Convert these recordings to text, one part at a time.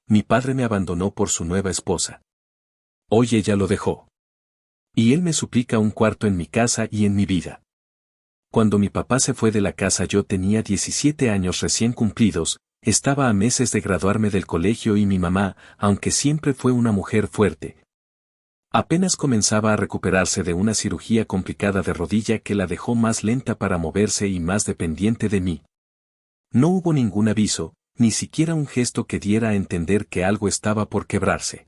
Mi padre me abandonó por su nueva esposa. Hoy ella lo dejó. Y él me suplica un cuarto en mi casa y en mi vida. Cuando mi papá se fue de la casa yo tenía 17 años recién cumplidos, estaba a meses de graduarme del colegio y mi mamá, aunque siempre fue una mujer fuerte, apenas comenzaba a recuperarse de una cirugía complicada de rodilla que la dejó más lenta para moverse y más dependiente de mí. No hubo ningún aviso, ni siquiera un gesto que diera a entender que algo estaba por quebrarse.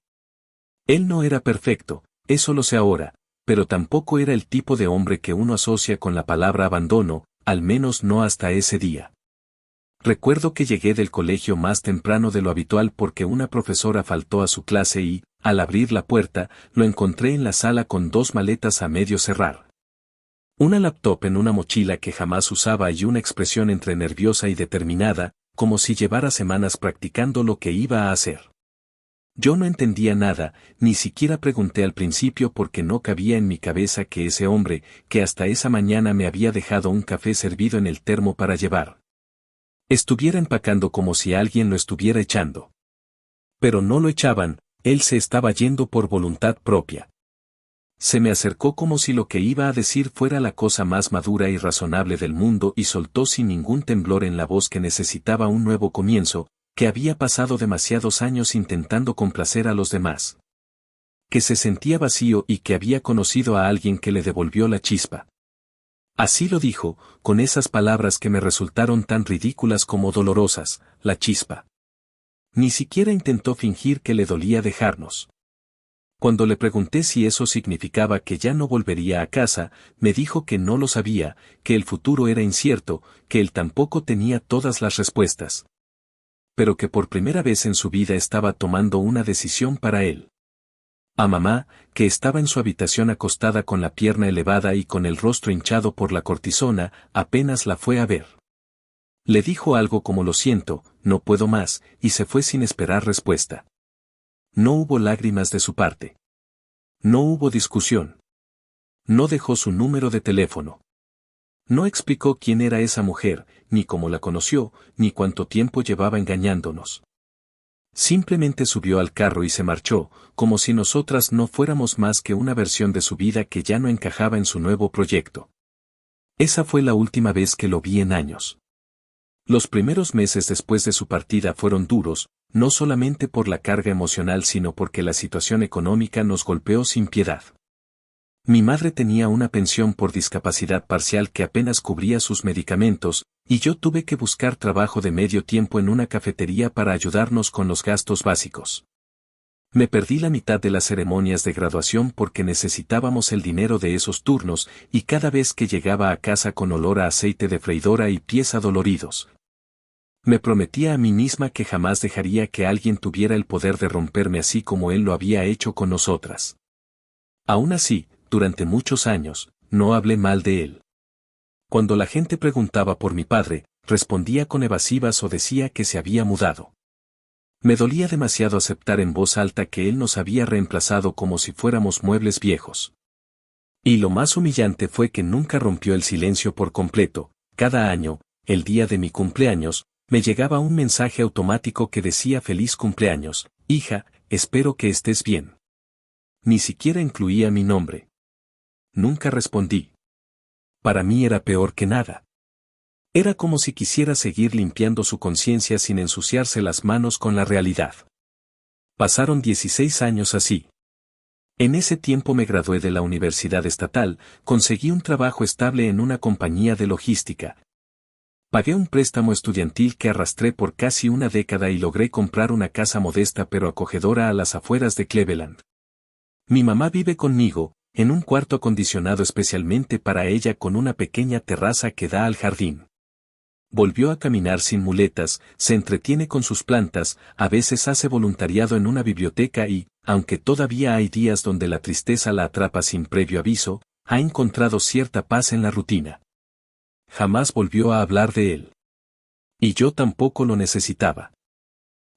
Él no era perfecto, eso lo sé ahora, pero tampoco era el tipo de hombre que uno asocia con la palabra abandono, al menos no hasta ese día. Recuerdo que llegué del colegio más temprano de lo habitual porque una profesora faltó a su clase y, al abrir la puerta, lo encontré en la sala con 2 maletas a medio cerrar. Una laptop en una mochila que jamás usaba y una expresión entre nerviosa y determinada, como si llevara semanas practicando lo que iba a hacer. Yo no entendía nada, ni siquiera pregunté al principio porque no cabía en mi cabeza que ese hombre, que hasta esa mañana me había dejado un café servido en el termo para llevar, estuviera empacando como si alguien lo estuviera echando. Pero no lo echaban, él se estaba yendo por voluntad propia. Se me acercó como si lo que iba a decir fuera la cosa más madura y razonable del mundo y soltó sin ningún temblor en la voz que necesitaba un nuevo comienzo, que había pasado demasiados años intentando complacer a los demás, que se sentía vacío y que había conocido a alguien que le devolvió la chispa. Así lo dijo, con esas palabras que me resultaron tan ridículas como dolorosas, la chispa. Ni siquiera intentó fingir que le dolía dejarnos. Cuando le pregunté si eso significaba que ya no volvería a casa, me dijo que no lo sabía, que el futuro era incierto, que él tampoco tenía todas las respuestas, pero que por primera vez en su vida estaba tomando una decisión para él. A mamá, que estaba en su habitación acostada con la pierna elevada y con el rostro hinchado por la cortisona, apenas la fue a ver. Le dijo algo como lo siento, no puedo más, y se fue sin esperar respuesta. No hubo lágrimas de su parte. No hubo discusión. No dejó su número de teléfono. No explicó quién era esa mujer, ni cómo la conoció, ni cuánto tiempo llevaba engañándonos. Simplemente subió al carro y se marchó, como si nosotras no fuéramos más que una versión de su vida que ya no encajaba en su nuevo proyecto. Esa fue la última vez que lo vi en años. Los primeros meses después de su partida fueron duros, no solamente por la carga emocional sino porque la situación económica nos golpeó sin piedad. Mi madre tenía una pensión por discapacidad parcial que apenas cubría sus medicamentos, y yo tuve que buscar trabajo de medio tiempo en una cafetería para ayudarnos con los gastos básicos. Me perdí la mitad de las ceremonias de graduación porque necesitábamos el dinero de esos turnos, y cada vez que llegaba a casa con olor a aceite de freidora y pies adoloridos, me prometía a mí misma que jamás dejaría que alguien tuviera el poder de romperme así como él lo había hecho con nosotras. Aún así, durante muchos años, no hablé mal de él. Cuando la gente preguntaba por mi padre, respondía con evasivas o decía que se había mudado. Me dolía demasiado aceptar en voz alta que él nos había reemplazado como si fuéramos muebles viejos. Y lo más humillante fue que nunca rompió el silencio por completo. Cada año, el día de mi cumpleaños, me llegaba un mensaje automático que decía feliz cumpleaños, hija, espero que estés bien. Ni siquiera incluía mi nombre. Nunca respondí. Para mí era peor que nada. Era como si quisiera seguir limpiando su conciencia sin ensuciarse las manos con la realidad. Pasaron 16 años así. En ese tiempo me gradué de la universidad estatal, conseguí un trabajo estable en una compañía de logística. Pagué un préstamo estudiantil que arrastré por casi una década y logré comprar una casa modesta pero acogedora a las afueras de Cleveland. Mi mamá vive conmigo, en un cuarto acondicionado especialmente para ella con una pequeña terraza que da al jardín. Volvió a caminar sin muletas, se entretiene con sus plantas, a veces hace voluntariado en una biblioteca y, aunque todavía hay días donde la tristeza la atrapa sin previo aviso, ha encontrado cierta paz en la rutina. Jamás volvió a hablar de él. Y yo tampoco lo necesitaba.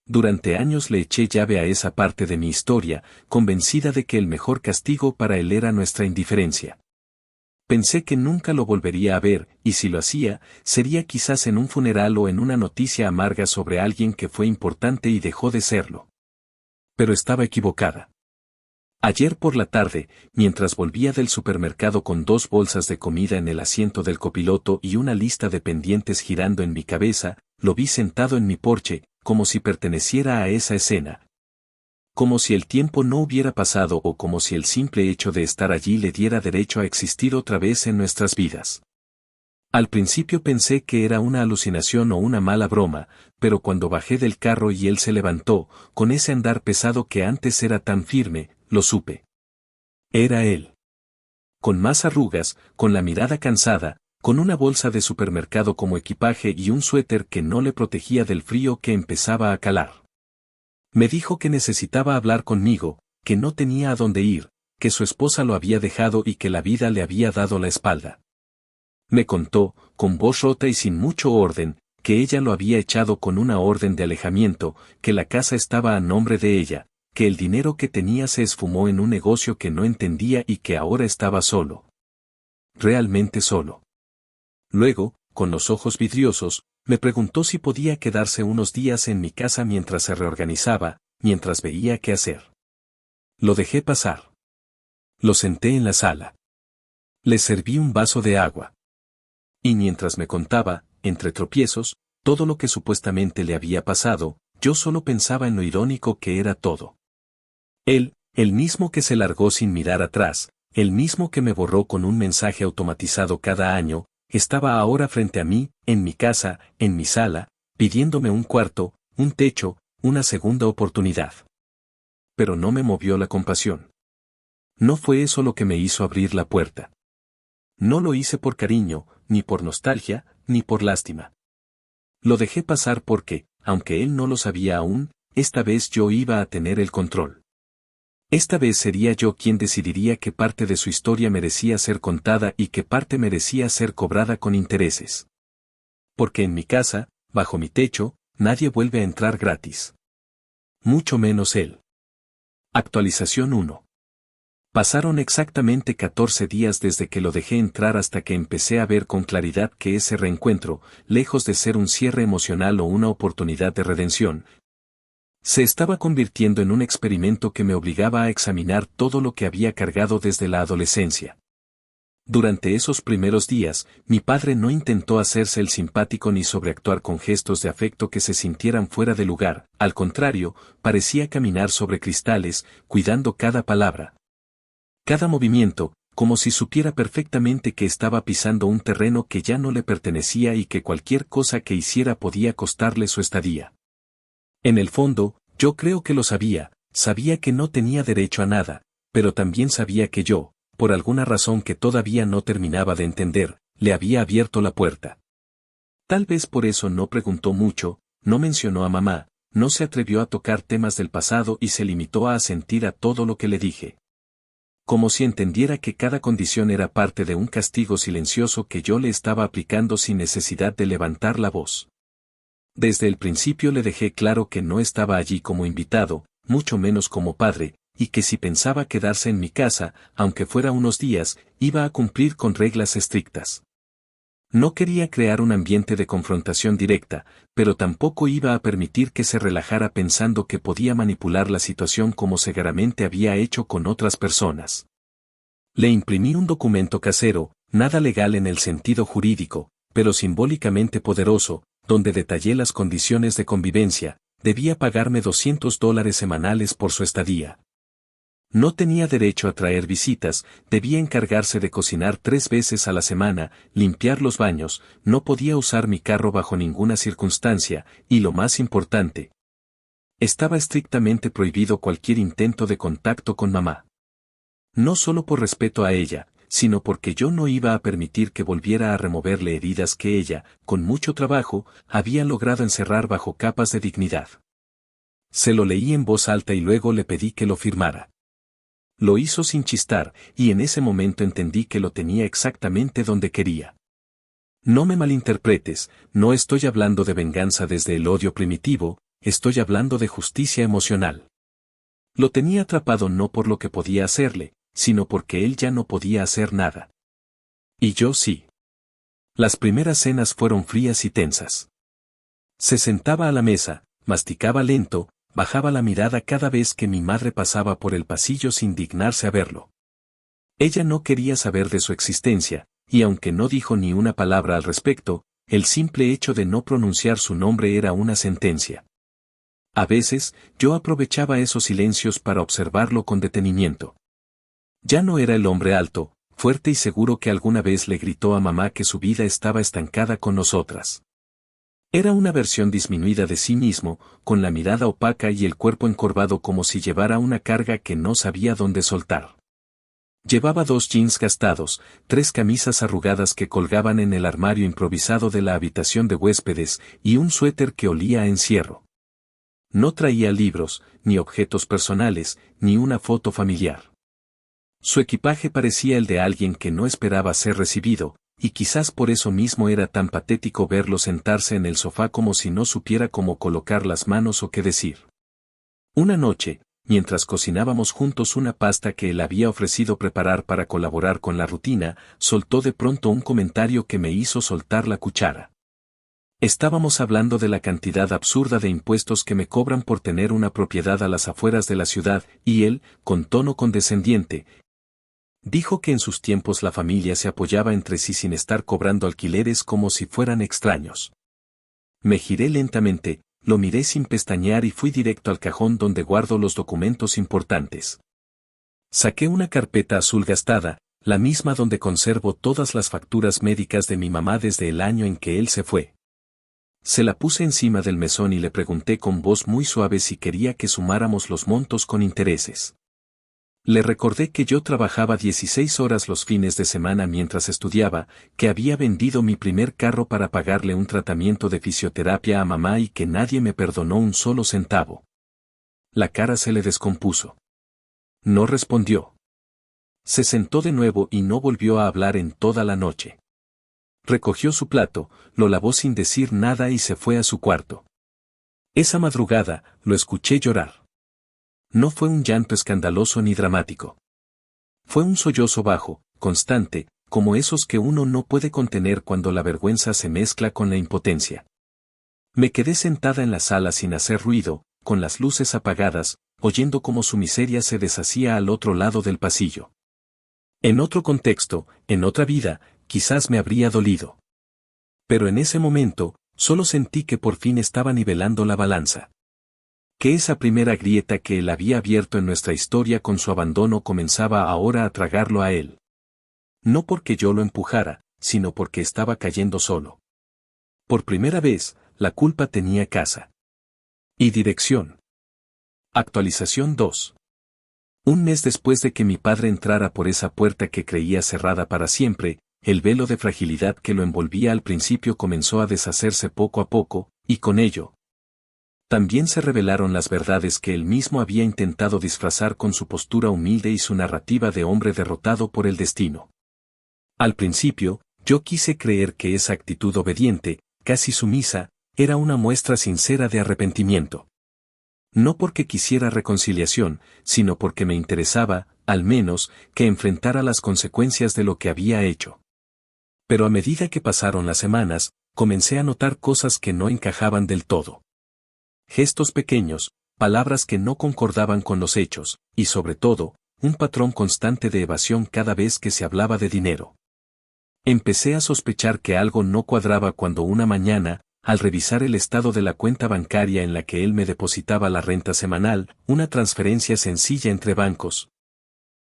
Durante años le eché llave a esa parte de mi historia, convencida de que el mejor castigo para él era nuestra indiferencia. Pensé que nunca lo volvería a ver, y si lo hacía, sería quizás en un funeral o en una noticia amarga sobre alguien que fue importante y dejó de serlo. Pero estaba equivocada. Ayer por la tarde, mientras volvía del supermercado con 2 bolsas de comida en el asiento del copiloto y una lista de pendientes girando en mi cabeza, lo vi sentado en mi porche, como si perteneciera a esa escena. Como si el tiempo no hubiera pasado o como si el simple hecho de estar allí le diera derecho a existir otra vez en nuestras vidas. Al principio pensé que era una alucinación o una mala broma, pero cuando bajé del carro y él se levantó, con ese andar pesado que antes era tan firme, lo supe. Era él. Con más arrugas, con la mirada cansada, con una bolsa de supermercado como equipaje y un suéter que no le protegía del frío que empezaba a calar. Me dijo que necesitaba hablar conmigo, que no tenía a dónde ir, que su esposa lo había dejado y que la vida le había dado la espalda. Me contó, con voz rota y sin mucho orden, que ella lo había echado con una orden de alejamiento, que la casa estaba a nombre de ella, que el dinero que tenía se esfumó en un negocio que no entendía y que ahora estaba solo. Realmente solo. Luego, con los ojos vidriosos, me preguntó si podía quedarse unos días en mi casa mientras se reorganizaba, mientras veía qué hacer. Lo dejé pasar. Lo senté en la sala. Le serví un vaso de agua. Y mientras me contaba, entre tropiezos, todo lo que supuestamente le había pasado, yo solo pensaba en lo irónico que era todo. Él, el mismo que se largó sin mirar atrás, el mismo que me borró con un mensaje automatizado cada año, estaba ahora frente a mí, en mi casa, en mi sala, pidiéndome un cuarto, un techo, una segunda oportunidad. Pero no me movió la compasión. No fue eso lo que me hizo abrir la puerta. No lo hice por cariño, ni por nostalgia, ni por lástima. Lo dejé pasar porque, aunque él no lo sabía aún, esta vez yo iba a tener el control. Esta vez sería yo quien decidiría qué parte de su historia merecía ser contada y qué parte merecía ser cobrada con intereses. Porque en mi casa, bajo mi techo, nadie vuelve a entrar gratis. Mucho menos él. Actualización 1. Pasaron exactamente 14 días desde que lo dejé entrar hasta que empecé a ver con claridad que ese reencuentro, lejos de ser un cierre emocional o una oportunidad de redención, se estaba convirtiendo en un experimento que me obligaba a examinar todo lo que había cargado desde la adolescencia. Durante esos primeros días, mi padre no intentó hacerse el simpático ni sobreactuar con gestos de afecto que se sintieran fuera de lugar, al contrario, parecía caminar sobre cristales, cuidando cada palabra. Cada movimiento, como si supiera perfectamente que estaba pisando un terreno que ya no le pertenecía y que cualquier cosa que hiciera podía costarle su estadía. En el fondo, yo creo que lo sabía, sabía que no tenía derecho a nada, pero también sabía que yo, por alguna razón que todavía no terminaba de entender, le había abierto la puerta. Tal vez por eso no preguntó mucho, no mencionó a mamá, no se atrevió a tocar temas del pasado y se limitó a asentir a todo lo que le dije. Como si entendiera que cada condición era parte de un castigo silencioso que yo le estaba aplicando sin necesidad de levantar la voz. Desde el principio le dejé claro que no estaba allí como invitado, mucho menos como padre, y que si pensaba quedarse en mi casa, aunque fuera unos días, iba a cumplir con reglas estrictas. No quería crear un ambiente de confrontación directa, pero tampoco iba a permitir que se relajara pensando que podía manipular la situación como seguramente había hecho con otras personas. Le imprimí un documento casero, nada legal en el sentido jurídico, pero simbólicamente poderoso, donde detallé las condiciones de convivencia. Debía pagarme $200 semanales por su estadía. No tenía derecho a traer visitas, debía encargarse de cocinar 3 veces a la semana, limpiar los baños, no podía usar mi carro bajo ninguna circunstancia, y lo más importante, estaba estrictamente prohibido cualquier intento de contacto con mamá. No solo por respeto a ella, sino porque yo no iba a permitir que volviera a removerle heridas que ella, con mucho trabajo, había logrado encerrar bajo capas de dignidad. Se lo leí en voz alta y luego le pedí que lo firmara. Lo hizo sin chistar, y en ese momento entendí que lo tenía exactamente donde quería. No me malinterpretes, no estoy hablando de venganza desde el odio primitivo, estoy hablando de justicia emocional. Lo tenía atrapado no por lo que podía hacerle, sino porque él ya no podía hacer nada. Y yo sí. Las primeras cenas fueron frías y tensas. Se sentaba a la mesa, masticaba lento, bajaba la mirada cada vez que mi madre pasaba por el pasillo sin dignarse a verlo. Ella no quería saber de su existencia, y aunque no dijo ni una palabra al respecto, el simple hecho de no pronunciar su nombre era una sentencia. A veces, yo aprovechaba esos silencios para observarlo con detenimiento. Ya no era el hombre alto, fuerte y seguro que alguna vez le gritó a mamá que su vida estaba estancada con nosotras. Era una versión disminuida de sí mismo, con la mirada opaca y el cuerpo encorvado como si llevara una carga que no sabía dónde soltar. Llevaba 2 jeans gastados, 3 camisas arrugadas que colgaban en el armario improvisado de la habitación de huéspedes y un suéter que olía a encierro. No traía libros, ni objetos personales, ni una foto familiar. Su equipaje parecía el de alguien que no esperaba ser recibido, y quizás por eso mismo era tan patético verlo sentarse en el sofá como si no supiera cómo colocar las manos o qué decir. Una noche, mientras cocinábamos juntos una pasta que él había ofrecido preparar para colaborar con la rutina, soltó de pronto un comentario que me hizo soltar la cuchara. Estábamos hablando de la cantidad absurda de impuestos que me cobran por tener una propiedad a las afueras de la ciudad, y él, con tono condescendiente, dijo que en sus tiempos la familia se apoyaba entre sí sin estar cobrando alquileres como si fueran extraños. Me giré lentamente, lo miré sin pestañear y fui directo al cajón donde guardo los documentos importantes. Saqué una carpeta azul gastada, la misma donde conservo todas las facturas médicas de mi mamá desde el año en que él se fue. Se la puse encima del mesón y le pregunté con voz muy suave si quería que sumáramos los montos con intereses. Le recordé que yo trabajaba 16 horas los fines de semana mientras estudiaba, que había vendido mi primer carro para pagarle un tratamiento de fisioterapia a mamá y que nadie me perdonó un solo centavo. La cara se le descompuso. No respondió. Se sentó de nuevo y no volvió a hablar en toda la noche. Recogió su plato, lo lavó sin decir nada y se fue a su cuarto. Esa madrugada, lo escuché llorar. No fue un llanto escandaloso ni dramático. Fue un sollozo bajo, constante, como esos que uno no puede contener cuando la vergüenza se mezcla con la impotencia. Me quedé sentada en la sala sin hacer ruido, con las luces apagadas, oyendo cómo su miseria se deshacía al otro lado del pasillo. En otro contexto, en otra vida, quizás me habría dolido. Pero en ese momento, solo sentí que por fin estaba nivelando la balanza. Que esa primera grieta que él había abierto en nuestra historia con su abandono comenzaba ahora a tragarlo a él. No porque yo lo empujara, sino porque estaba cayendo solo. Por primera vez, la culpa tenía casa. Y dirección. Actualización 2. Un mes después de que mi padre entrara por esa puerta que creía cerrada para siempre, el velo de fragilidad que lo envolvía al principio comenzó a deshacerse poco a poco, y con ello, también se revelaron las verdades que él mismo había intentado disfrazar con su postura humilde y su narrativa de hombre derrotado por el destino. Al principio, yo quise creer que esa actitud obediente, casi sumisa, era una muestra sincera de arrepentimiento. No porque quisiera reconciliación, sino porque me interesaba, al menos, que enfrentara las consecuencias de lo que había hecho. Pero a medida que pasaron las semanas, comencé a notar cosas que no encajaban del todo. Gestos pequeños, palabras que no concordaban con los hechos, y sobre todo, un patrón constante de evasión cada vez que se hablaba de dinero. Empecé a sospechar que algo no cuadraba cuando una mañana, al revisar el estado de la cuenta bancaria en la que él me depositaba la renta semanal, una transferencia sencilla entre bancos,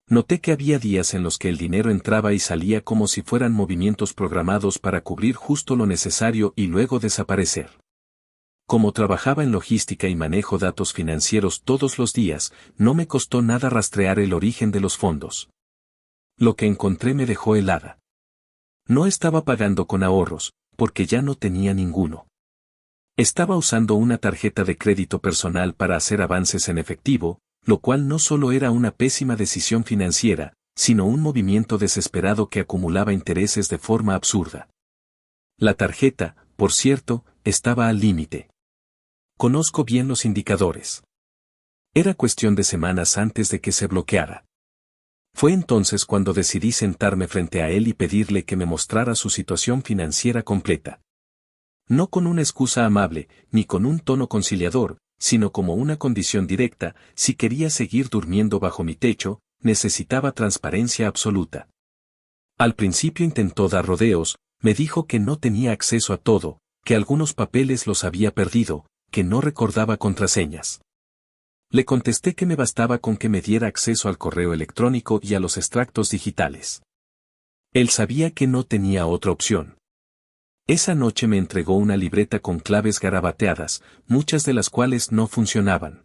noté que había días en los que el dinero entraba y salía como si fueran movimientos programados para cubrir justo lo necesario y luego desaparecer. Como trabajaba en logística y manejo datos financieros todos los días, no me costó nada rastrear el origen de los fondos. Lo que encontré me dejó helada. No estaba pagando con ahorros, porque ya no tenía ninguno. Estaba usando una tarjeta de crédito personal para hacer avances en efectivo, lo cual no solo era una pésima decisión financiera, sino un movimiento desesperado que acumulaba intereses de forma absurda. La tarjeta, por cierto, estaba al límite. Conozco bien los indicadores. Era cuestión de semanas antes de que se bloqueara. Fue entonces cuando decidí sentarme frente a él y pedirle que me mostrara su situación financiera completa. No con una excusa amable, ni con un tono conciliador, sino como una condición directa. Si quería seguir durmiendo bajo mi techo, necesitaba transparencia absoluta. Al principio intentó dar rodeos, me dijo que no tenía acceso a todo, que algunos papeles los había perdido, que no recordaba contraseñas. Le contesté que me bastaba con que me diera acceso al correo electrónico y a los extractos digitales. Él sabía que no tenía otra opción. Esa noche me entregó una libreta con claves garabateadas, muchas de las cuales no funcionaban.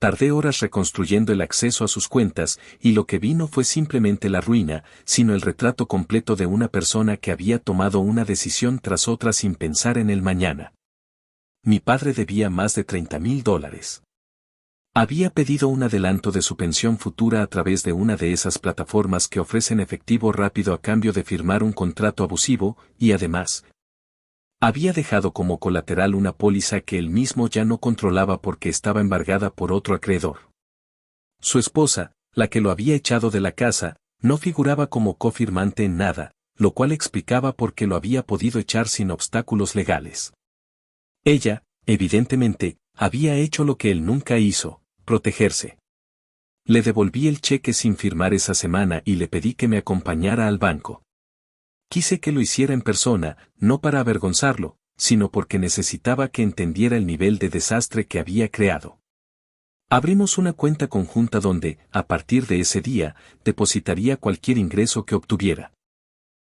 Tardé horas reconstruyendo el acceso a sus cuentas, y lo que vi no fue simplemente la ruina, sino el retrato completo de una persona que había tomado una decisión tras otra sin pensar en el mañana. Mi padre debía más de $30,000. Había pedido un adelanto de su pensión futura a través de una de esas plataformas que ofrecen efectivo rápido a cambio de firmar un contrato abusivo, y además, había dejado como colateral una póliza que él mismo ya no controlaba porque estaba embargada por otro acreedor. Su esposa, la que lo había echado de la casa, no figuraba como cofirmante en nada, lo cual explicaba por qué lo había podido echar sin obstáculos legales. Ella, evidentemente, había hecho lo que él nunca hizo, protegerse. Le devolví el cheque sin firmar esa semana y le pedí que me acompañara al banco. Quise que lo hiciera en persona, no para avergonzarlo, sino porque necesitaba que entendiera el nivel de desastre que había creado. Abrimos una cuenta conjunta donde, a partir de ese día, depositaría cualquier ingreso que obtuviera.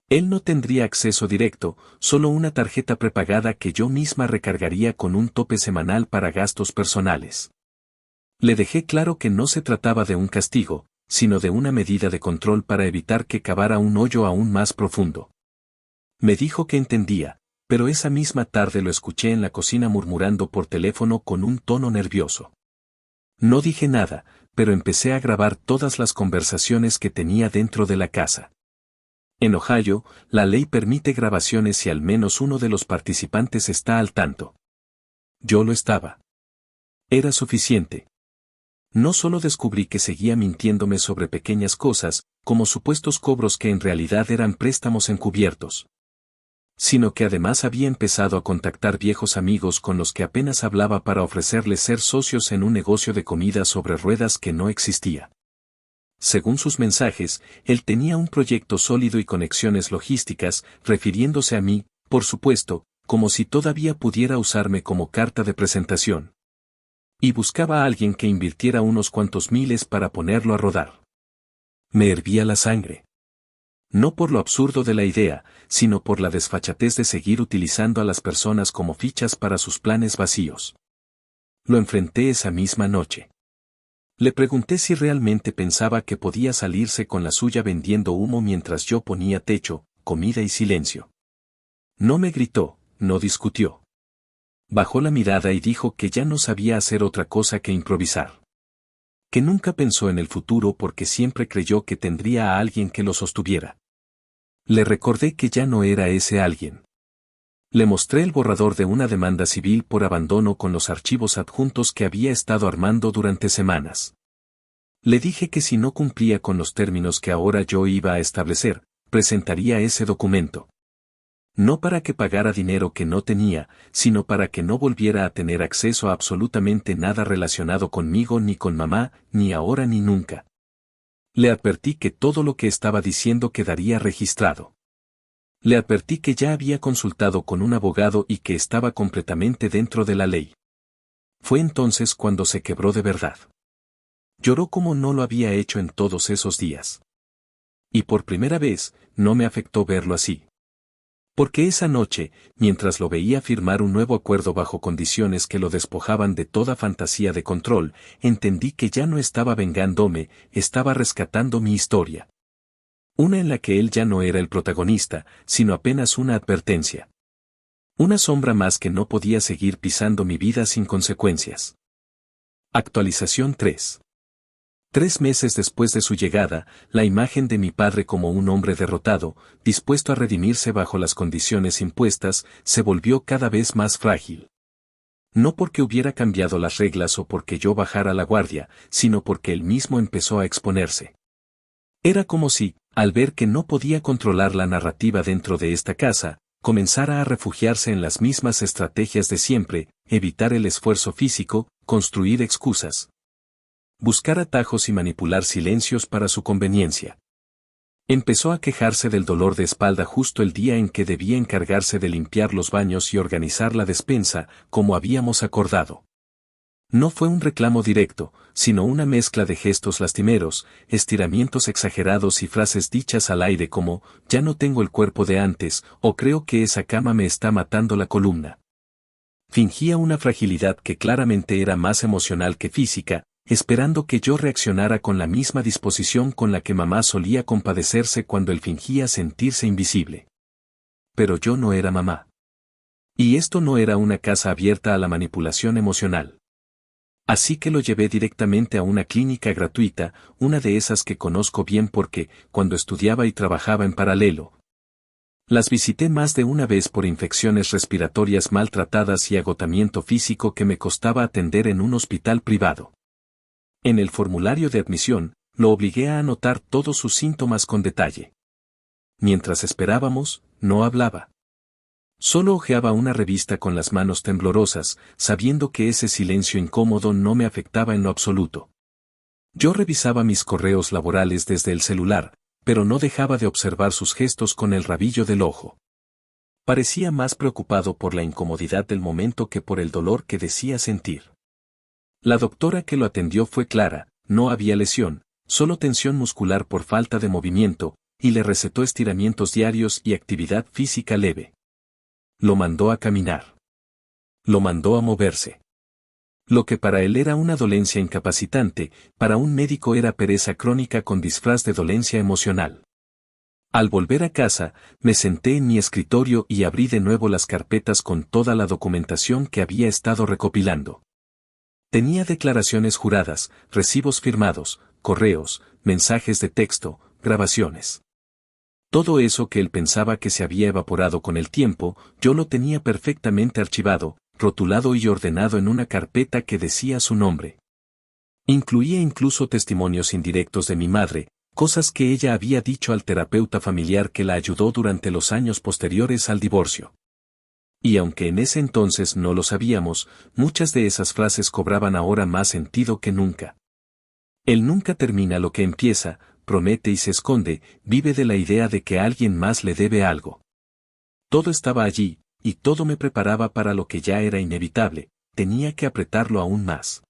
Él no tendría acceso directo, solo una tarjeta prepagada que yo misma recargaría con un tope semanal para gastos personales. Le dejé claro que no se trataba de un castigo, sino de una medida de control para evitar que cavara un hoyo aún más profundo. Me dijo que entendía, pero esa misma tarde lo escuché en la cocina murmurando por teléfono con un tono nervioso. No dije nada, pero empecé a grabar todas las conversaciones que tenía dentro de la casa. En Ohio, la ley permite grabaciones si al menos uno de los participantes está al tanto. Yo lo estaba. Era suficiente. No solo descubrí que seguía mintiéndome sobre pequeñas cosas, como supuestos cobros que en realidad eran préstamos encubiertos, sino que además había empezado a contactar viejos amigos con los que apenas hablaba para ofrecerles ser socios en un negocio de comida sobre ruedas que no existía. Según sus mensajes, él tenía un proyecto sólido y conexiones logísticas, refiriéndose a mí, por supuesto, como si todavía pudiera usarme como carta de presentación. Y buscaba a alguien que invirtiera unos cuantos miles para ponerlo a rodar. Me hervía la sangre. No por lo absurdo de la idea, sino por la desfachatez de seguir utilizando a las personas como fichas para sus planes vacíos. Lo enfrenté esa misma noche. Le pregunté si realmente pensaba que podía salirse con la suya vendiendo humo mientras yo ponía techo, comida y silencio. No me gritó, no discutió. Bajó la mirada y dijo que ya no sabía hacer otra cosa que improvisar. Que nunca pensó en el futuro porque siempre creyó que tendría a alguien que lo sostuviera. Le recordé que ya no era ese alguien. Le mostré el borrador de una demanda civil por abandono con los archivos adjuntos que había estado armando durante semanas. Le dije que si no cumplía con los términos que ahora yo iba a establecer, presentaría ese documento. No para que pagara dinero que no tenía, sino para que no volviera a tener acceso a absolutamente nada relacionado conmigo ni con mamá, ni ahora ni nunca. Le advertí que todo lo que estaba diciendo quedaría registrado. Le advertí que ya había consultado con un abogado y que estaba completamente dentro de la ley. Fue entonces cuando se quebró de verdad. Lloró como no lo había hecho en todos esos días. Y por primera vez, no me afectó verlo así. Porque esa noche, mientras lo veía firmar un nuevo acuerdo bajo condiciones que lo despojaban de toda fantasía de control, entendí que ya no estaba vengándome, estaba rescatando mi historia. Una en la que él ya no era el protagonista, sino apenas una advertencia. Una sombra más que no podía seguir pisando mi vida sin consecuencias. Actualización 3. 3 meses después de su llegada, la imagen de mi padre como un hombre derrotado, dispuesto a redimirse bajo las condiciones impuestas, se volvió cada vez más frágil. No porque hubiera cambiado las reglas o porque yo bajara la guardia, sino porque él mismo empezó a exponerse. Era como si, al ver que no podía controlar la narrativa dentro de esta casa, comenzara a refugiarse en las mismas estrategias de siempre, evitar el esfuerzo físico, construir excusas, buscar atajos y manipular silencios para su conveniencia. Empezó a quejarse del dolor de espalda justo el día en que debía encargarse de limpiar los baños y organizar la despensa, como habíamos acordado. No fue un reclamo directo, sino una mezcla de gestos lastimeros, estiramientos exagerados y frases dichas al aire como, ya no tengo el cuerpo de antes, o creo que esa cama me está matando la columna. Fingía una fragilidad que claramente era más emocional que física, esperando que yo reaccionara con la misma disposición con la que mamá solía compadecerse cuando él fingía sentirse invisible. Pero yo no era mamá. Y esto no era una casa abierta a la manipulación emocional. Así que lo llevé directamente a una clínica gratuita, una de esas que conozco bien porque, cuando estudiaba y trabajaba en paralelo, las visité más de una vez por infecciones respiratorias maltratadas y agotamiento físico que me costaba atender en un hospital privado. En el formulario de admisión, lo obligué a anotar todos sus síntomas con detalle. Mientras esperábamos, no hablaba. Solo hojeaba una revista con las manos temblorosas, sabiendo que ese silencio incómodo no me afectaba en lo absoluto. Yo revisaba mis correos laborales desde el celular, pero no dejaba de observar sus gestos con el rabillo del ojo. Parecía más preocupado por la incomodidad del momento que por el dolor que decía sentir. La doctora que lo atendió fue clara, no había lesión, solo tensión muscular por falta de movimiento, y le recetó estiramientos diarios y actividad física leve. Lo mandó a caminar. Lo mandó a moverse. Lo que para él era una dolencia incapacitante, para un médico era pereza crónica con disfraz de dolencia emocional. Al volver a casa, me senté en mi escritorio y abrí de nuevo las carpetas con toda la documentación que había estado recopilando. Tenía declaraciones juradas, recibos firmados, correos, mensajes de texto, grabaciones. Todo eso que él pensaba que se había evaporado con el tiempo, yo lo tenía perfectamente archivado, rotulado y ordenado en una carpeta que decía su nombre. Incluía incluso testimonios indirectos de mi madre, cosas que ella había dicho al terapeuta familiar que la ayudó durante los años posteriores al divorcio. Y aunque en ese entonces no lo sabíamos, muchas de esas frases cobraban ahora más sentido que nunca. Él nunca termina lo que empieza, promete y se esconde, vive de la idea de que alguien más le debe algo. Todo estaba allí, y todo me preparaba para lo que ya era inevitable, tenía que apretarlo aún más.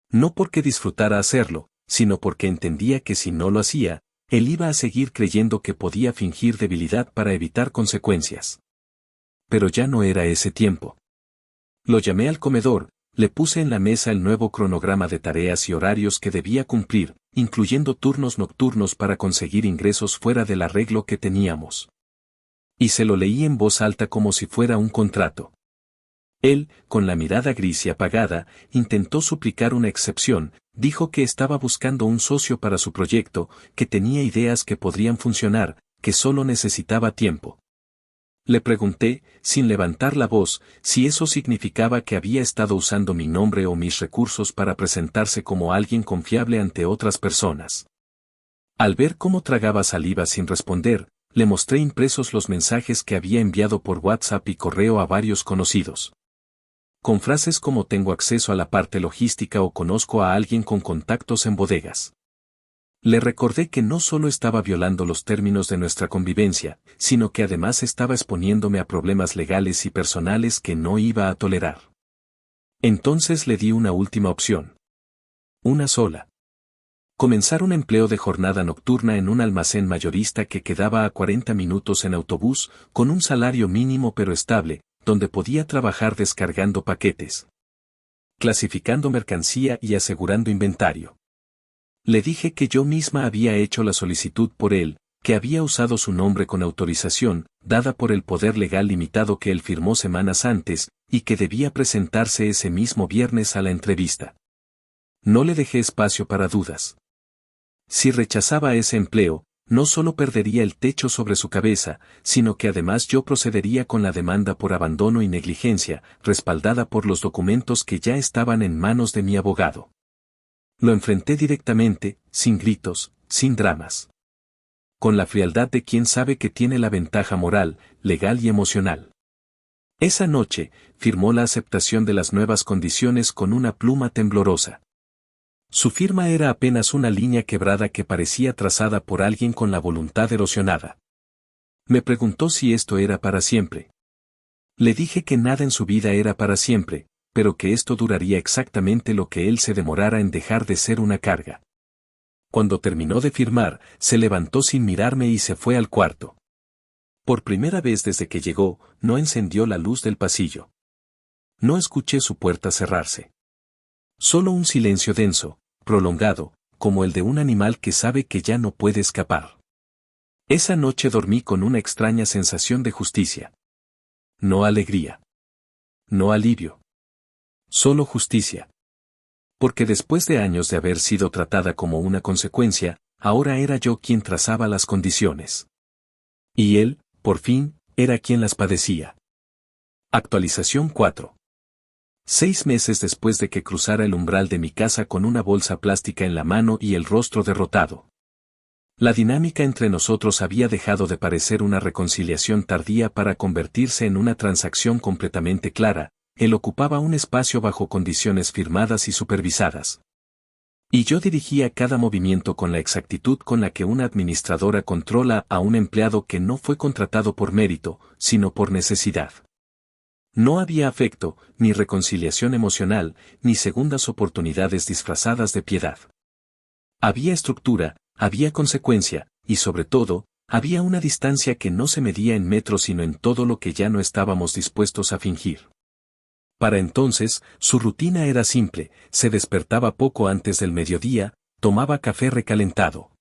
No porque disfrutara hacerlo, sino porque entendía que si no lo hacía, él iba a seguir creyendo que podía fingir debilidad para evitar consecuencias. Pero ya no era ese tiempo. Lo llamé al comedor, le puse en la mesa el nuevo cronograma de tareas y horarios que debía cumplir, incluyendo turnos nocturnos para conseguir ingresos fuera del arreglo que teníamos. Y se lo leí en voz alta como si fuera un contrato. Él, con la mirada gris y apagada, intentó suplicar una excepción, dijo que estaba buscando un socio para su proyecto, que tenía ideas que podrían funcionar, que solo necesitaba tiempo. Le pregunté, sin levantar la voz, si eso significaba que había estado usando mi nombre o mis recursos para presentarse como alguien confiable ante otras personas. Al ver cómo tragaba saliva sin responder, le mostré impresos los mensajes que había enviado por WhatsApp y correo a varios conocidos. Con frases como tengo acceso a la parte logística o conozco a alguien con contactos en bodegas. Le recordé que no solo estaba violando los términos de nuestra convivencia, sino que además estaba exponiéndome a problemas legales y personales que no iba a tolerar. Entonces le di una última opción. Una sola. Comenzar un empleo de jornada nocturna en un almacén mayorista que quedaba a 40 minutos en autobús, con un salario mínimo pero estable, donde podía trabajar descargando paquetes, clasificando mercancía y asegurando inventario. Le dije que yo misma había hecho la solicitud por él, que había usado su nombre con autorización, dada por el poder legal limitado que él firmó semanas antes, y que debía presentarse ese mismo viernes a la entrevista. No le dejé espacio para dudas. Si rechazaba ese empleo, no solo perdería el techo sobre su cabeza, sino que además yo procedería con la demanda por abandono y negligencia, respaldada por los documentos que ya estaban en manos de mi abogado. Lo enfrenté directamente, sin gritos, sin dramas. con la frialdad de quien sabe que tiene la ventaja moral, legal y emocional. Esa noche, firmó la aceptación de las nuevas condiciones con una pluma temblorosa. Su firma era apenas una línea quebrada que parecía trazada por alguien con la voluntad erosionada. Me preguntó si esto era para siempre. Le dije que nada en su vida era para siempre, pero que esto duraría exactamente lo que él se demorara en dejar de ser una carga. Cuando terminó de firmar, se levantó sin mirarme y se fue al cuarto. Por primera vez desde que llegó, no encendió la luz del pasillo. No escuché su puerta cerrarse. Solo un silencio denso, prolongado, como el de un animal que sabe que ya no puede escapar. Esa noche dormí con una extraña sensación de justicia. No alegría. No alivio. Solo justicia. Porque después de años de haber sido tratada como una consecuencia, ahora era yo quien trazaba las condiciones. Y él, por fin, era quien las padecía. Actualización 4. 6 meses después de que cruzara el umbral de mi casa con una bolsa plástica en la mano y el rostro derrotado. La dinámica entre nosotros había dejado de parecer una reconciliación tardía para convertirse en una transacción completamente clara. Él ocupaba un espacio bajo condiciones firmadas y supervisadas. Y yo dirigía cada movimiento con la exactitud con la que una administradora controla a un empleado que no fue contratado por mérito, sino por necesidad. No había afecto, ni reconciliación emocional, ni segundas oportunidades disfrazadas de piedad. Había estructura, había consecuencia, y sobre todo, había una distancia que no se medía en metros sino en todo lo que ya no estábamos dispuestos a fingir. Para entonces, su rutina era simple, se despertaba poco antes del mediodía, tomaba café recalentado.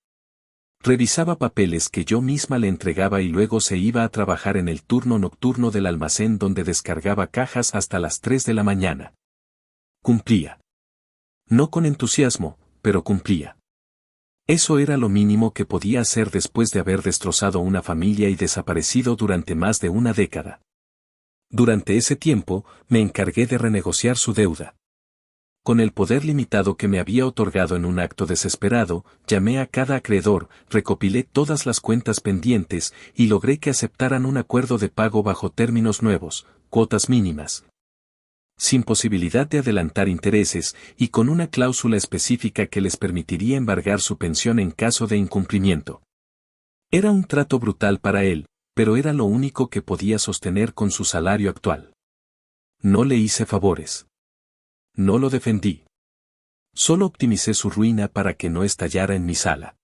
Revisaba papeles que yo misma le entregaba y luego se iba a trabajar en el turno nocturno del almacén donde descargaba cajas hasta las 3 de la mañana. Cumplía. No con entusiasmo, pero cumplía. Eso era lo mínimo que podía hacer después de haber destrozado una familia y desaparecido durante más de una década. Durante ese tiempo, me encargué de renegociar su deuda. Con el poder limitado que me había otorgado en un acto desesperado, llamé a cada acreedor, recopilé todas las cuentas pendientes y logré que aceptaran un acuerdo de pago bajo términos nuevos, cuotas mínimas, sin posibilidad de adelantar intereses y con una cláusula específica que les permitiría embargar su pensión en caso de incumplimiento. Era un trato brutal para él, pero era lo único que podía sostener con su salario actual. No le hice favores. No lo defendí. Solo optimicé su ruina para que no estallara en mi sala.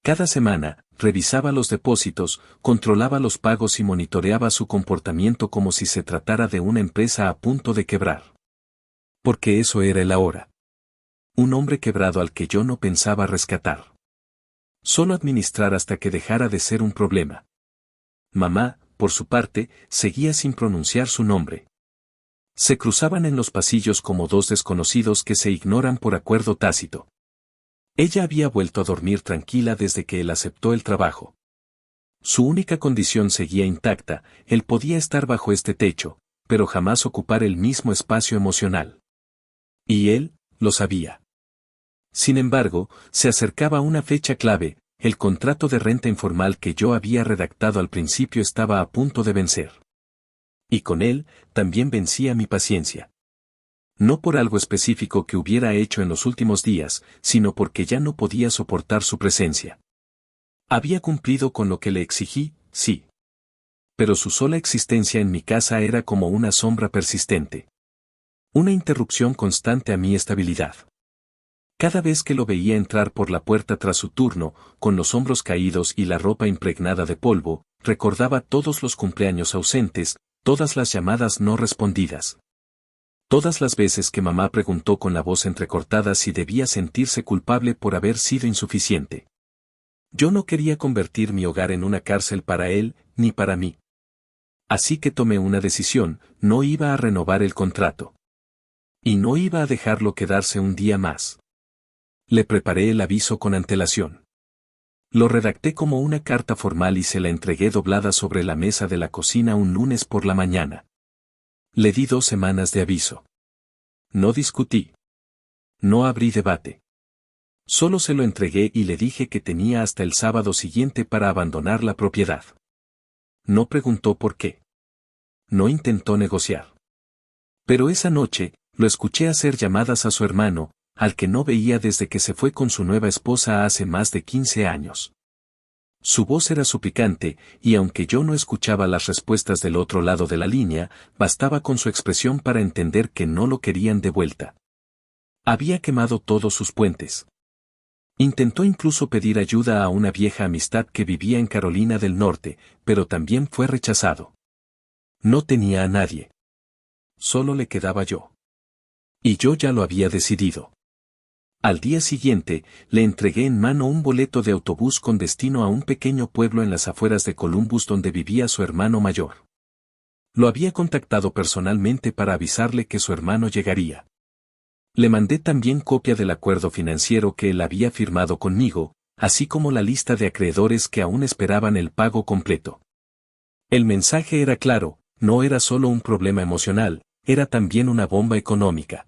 Cada semana, revisaba los depósitos, controlaba los pagos y monitoreaba su comportamiento como si se tratara de una empresa a punto de quebrar. Porque eso era él ahora. Un hombre quebrado al que yo no pensaba rescatar. Solo administrar hasta que dejara de ser un problema. Mamá, por su parte, seguía sin pronunciar su nombre. Se cruzaban en los pasillos como dos desconocidos que se ignoran por acuerdo tácito. Ella había vuelto a dormir tranquila desde que él aceptó el trabajo. Su única condición seguía intacta, él podía estar bajo este techo, pero jamás ocupar el mismo espacio emocional. Y él, lo sabía. Sin embargo, se acercaba una fecha clave. El contrato de renta informal que yo había redactado al principio estaba a punto de vencer. Y con él, también vencía mi paciencia. No por algo específico que hubiera hecho en los últimos días, sino porque ya no podía soportar su presencia. Había cumplido con lo que le exigí, sí. Pero su sola existencia en mi casa era como una sombra persistente. Una interrupción constante a mi estabilidad. Cada vez que lo veía entrar por la puerta tras su turno, con los hombros caídos y la ropa impregnada de polvo, recordaba todos los cumpleaños ausentes, todas las llamadas no respondidas. Todas las veces que mamá preguntó con la voz entrecortada si debía sentirse culpable por haber sido insuficiente. Yo no quería convertir mi hogar en una cárcel para él, ni para mí. Así que tomé una decisión, no iba a renovar el contrato. Y no iba a dejarlo quedarse un día más. Le preparé el aviso con antelación. Lo redacté como una carta formal y se la entregué doblada sobre la mesa de la cocina un lunes por la mañana. Le di 2 semanas de aviso. No discutí. No abrí debate. Solo se lo entregué y le dije que tenía hasta el sábado siguiente para abandonar la propiedad. No preguntó por qué. No intentó negociar. Pero esa noche, lo escuché hacer llamadas a su hermano, al que no veía desde que se fue con su nueva esposa hace más de 15 años. Su voz era suplicante, y aunque yo no escuchaba las respuestas del otro lado de la línea, bastaba con su expresión para entender que no lo querían de vuelta. Había quemado todos sus puentes. Intentó incluso pedir ayuda a una vieja amistad que vivía en Carolina del Norte, pero también fue rechazado. No tenía a nadie. Solo le quedaba yo. Y yo ya lo había decidido. Al día siguiente, le entregué en mano un boleto de autobús con destino a un pequeño pueblo en las afueras de Columbus donde vivía su hermano mayor. Lo había contactado personalmente para avisarle que su hermano llegaría. Le mandé también copia del acuerdo financiero que él había firmado conmigo, así como la lista de acreedores que aún esperaban el pago completo. El mensaje era claro, no era solo un problema emocional, era también una bomba económica.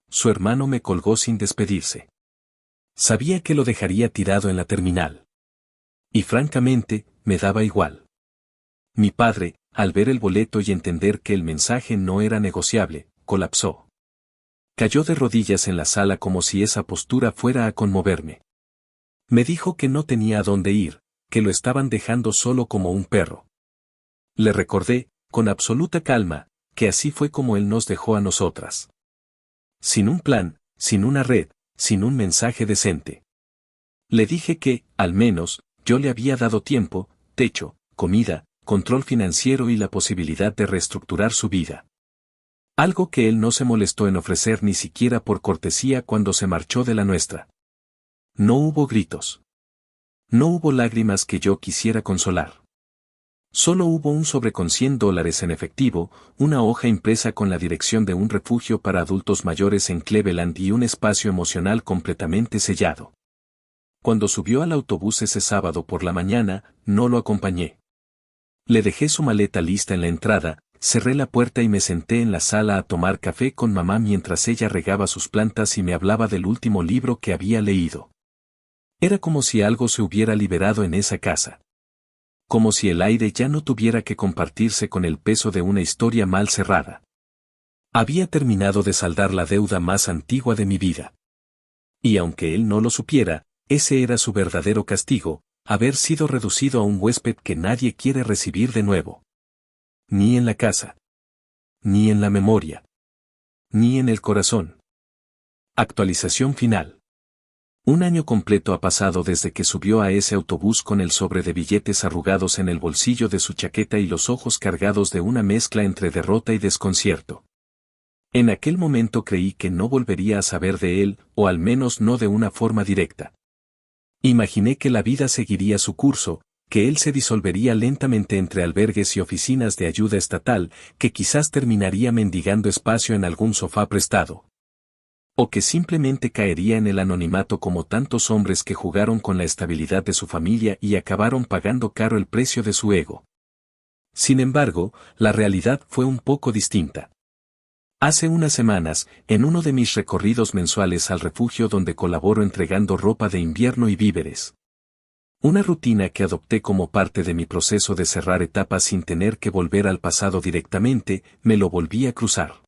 Su hermano me colgó sin despedirse. Sabía que lo dejaría tirado en la terminal. Y francamente, me daba igual. Mi padre, al ver el boleto y entender que el mensaje no era negociable, colapsó. Cayó de rodillas en la sala como si esa postura fuera a conmoverme. Me dijo que no tenía a dónde ir, que lo estaban dejando solo como un perro. Le recordé, con absoluta calma, que así fue como él nos dejó a nosotras. Sin un plan, sin una red, sin un mensaje decente. Le dije que, al menos, yo le había dado tiempo, techo, comida, control financiero y la posibilidad de reestructurar su vida. Algo que él no se molestó en ofrecer ni siquiera por cortesía cuando se marchó de la nuestra. No hubo gritos. No hubo lágrimas que yo quisiera consolar. Solo hubo un sobre con $100 en efectivo, una hoja impresa con la dirección de un refugio para adultos mayores en Cleveland y un espacio emocional completamente sellado. Cuando subió al autobús ese sábado por la mañana, no lo acompañé. Le dejé su maleta lista en la entrada, cerré la puerta y me senté en la sala a tomar café con mamá mientras ella regaba sus plantas y me hablaba del último libro que había leído. Era como si algo se hubiera liberado en esa casa. Como si el aire ya no tuviera que compartirse con el peso de una historia mal cerrada. Había terminado de saldar la deuda más antigua de mi vida. Y aunque él no lo supiera, ese era su verdadero castigo, haber sido reducido a un huésped que nadie quiere recibir de nuevo. Ni en la casa. Ni en la memoria. Ni en el corazón. Actualización final. Un año completo ha pasado desde que subió a ese autobús con el sobre de billetes arrugados en el bolsillo de su chaqueta y los ojos cargados de una mezcla entre derrota y desconcierto. En aquel momento creí que no volvería a saber de él, o al menos no de una forma directa. Imaginé que la vida seguiría su curso, que él se disolvería lentamente entre albergues y oficinas de ayuda estatal, que quizás terminaría mendigando espacio en algún sofá prestado. O que simplemente caería en el anonimato como tantos hombres que jugaron con la estabilidad de su familia y acabaron pagando caro el precio de su ego. Sin embargo, la realidad fue un poco distinta. Hace unas semanas, en uno de mis recorridos mensuales al refugio donde colaboro entregando ropa de invierno y víveres. Una rutina que adopté como parte de mi proceso de cerrar etapas sin tener que volver al pasado directamente, me lo volví a cruzar.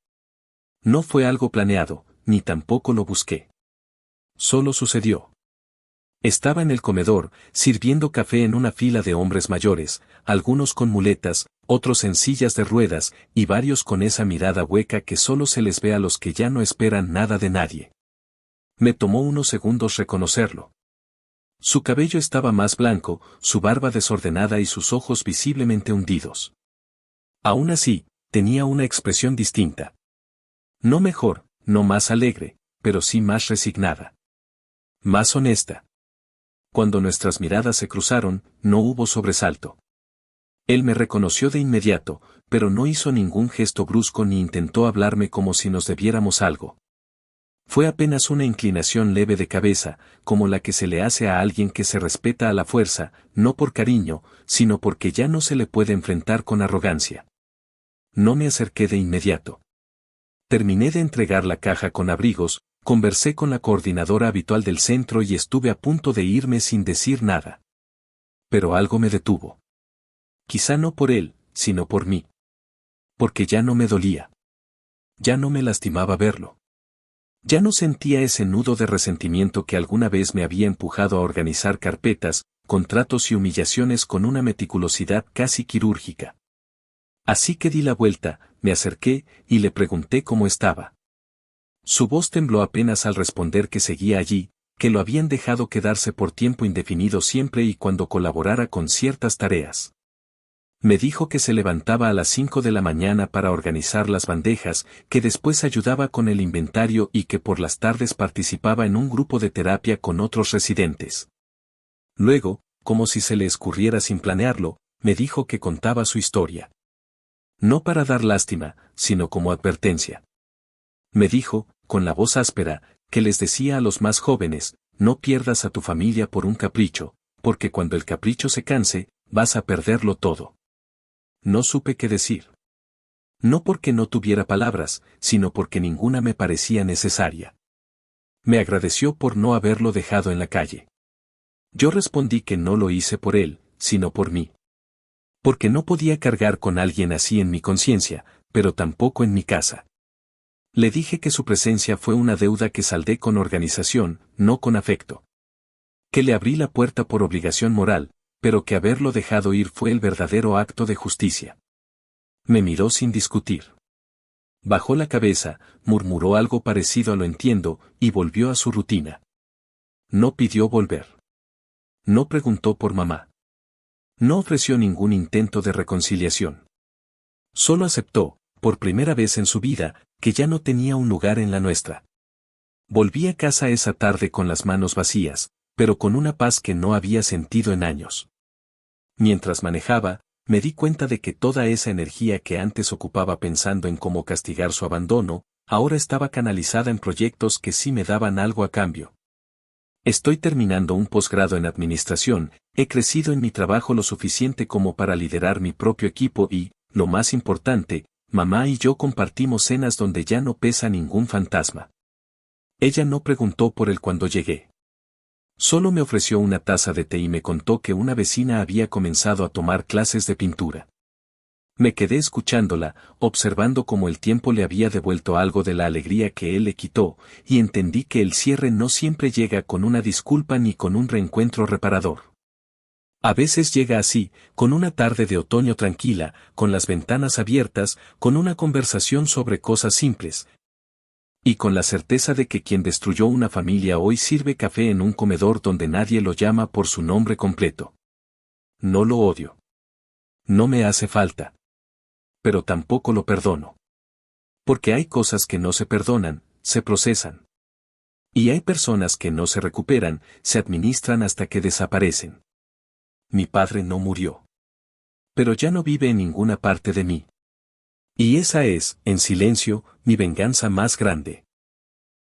No fue algo planeado, ni tampoco lo busqué. Solo sucedió. Estaba en el comedor, sirviendo café en una fila de hombres mayores, algunos con muletas, otros en sillas de ruedas, y varios con esa mirada hueca que solo se les ve a los que ya no esperan nada de nadie. Me tomó unos segundos reconocerlo. Su cabello estaba más blanco, su barba desordenada y sus ojos visiblemente hundidos. Aún así, tenía una expresión distinta. No mejor, no más alegre, pero sí más resignada. Más honesta. Cuando nuestras miradas se cruzaron, no hubo sobresalto. Él me reconoció de inmediato, pero no hizo ningún gesto brusco ni intentó hablarme como si nos debiéramos algo. Fue apenas una inclinación leve de cabeza, como la que se le hace a alguien que se respeta a la fuerza, no por cariño, sino porque ya no se le puede enfrentar con arrogancia. No me acerqué de inmediato. Terminé de entregar la caja con abrigos, Conversé con la coordinadora habitual del centro y estuve a punto de irme sin decir nada. Pero algo me detuvo. Quizá no por él, sino por mí. Porque ya no me dolía. Ya no me lastimaba verlo. Ya no sentía ese nudo de resentimiento que alguna vez me había empujado a organizar carpetas, contratos y humillaciones con una meticulosidad casi quirúrgica. Así que di la vuelta, me acerqué y le pregunté cómo estaba. Su voz tembló apenas al responder que seguía allí, que lo habían dejado quedarse por tiempo indefinido siempre y cuando colaborara con ciertas tareas. Me dijo que se levantaba a las 5 de la mañana para organizar las bandejas, que después ayudaba con el inventario y que por las tardes participaba en un grupo de terapia con otros residentes. Luego, como si se le escurriera sin planearlo, me dijo que contaba su historia. No para dar lástima, sino como advertencia. Me dijo, con la voz áspera, que les decía a los más jóvenes, no pierdas a tu familia por un capricho, porque cuando el capricho se canse, vas a perderlo todo. No supe qué decir. No porque no tuviera palabras, sino porque ninguna me parecía necesaria. Me agradeció por no haberlo dejado en la calle. Yo respondí que no lo hice por él, sino por mí. Porque no podía cargar con alguien así en mi conciencia, pero tampoco en mi casa. Le dije que su presencia fue una deuda que saldé con organización, no con afecto. Que le abrí la puerta por obligación moral, pero que haberlo dejado ir fue el verdadero acto de justicia. Me miró sin discutir. Bajó la cabeza, murmuró algo parecido a lo entiendo, y volvió a su rutina. No pidió volver. No preguntó por mamá. No ofreció ningún intento de reconciliación. Solo aceptó, por primera vez en su vida, que ya no tenía un lugar en la nuestra. Volví a casa esa tarde con las manos vacías, pero con una paz que no había sentido en años. Mientras manejaba, me di cuenta de que toda esa energía que antes ocupaba pensando en cómo castigar su abandono, ahora estaba canalizada en proyectos que sí me daban algo a cambio. Estoy terminando un posgrado en administración, he crecido en mi trabajo lo suficiente como para liderar mi propio equipo y, lo más importante, mamá y yo compartimos cenas donde ya no pesa ningún fantasma. Ella no preguntó por él cuando llegué. Solo me ofreció una taza de té y me contó que una vecina había comenzado a tomar clases de pintura. Me quedé escuchándola, observando cómo el tiempo le había devuelto algo de la alegría que él le quitó, y entendí que el cierre no siempre llega con una disculpa ni con un reencuentro reparador. A veces llega así, con una tarde de otoño tranquila, con las ventanas abiertas, con una conversación sobre cosas simples, y con la certeza de que quien destruyó una familia hoy sirve café en un comedor donde nadie lo llama por su nombre completo. No lo odio. No me hace falta. Pero tampoco lo perdono. Porque hay cosas que no se perdonan, se procesan. Y hay personas que no se recuperan, se administran hasta que desaparecen. Mi padre no murió. Pero ya no vive en ninguna parte de mí. Y esa es, en silencio, mi venganza más grande.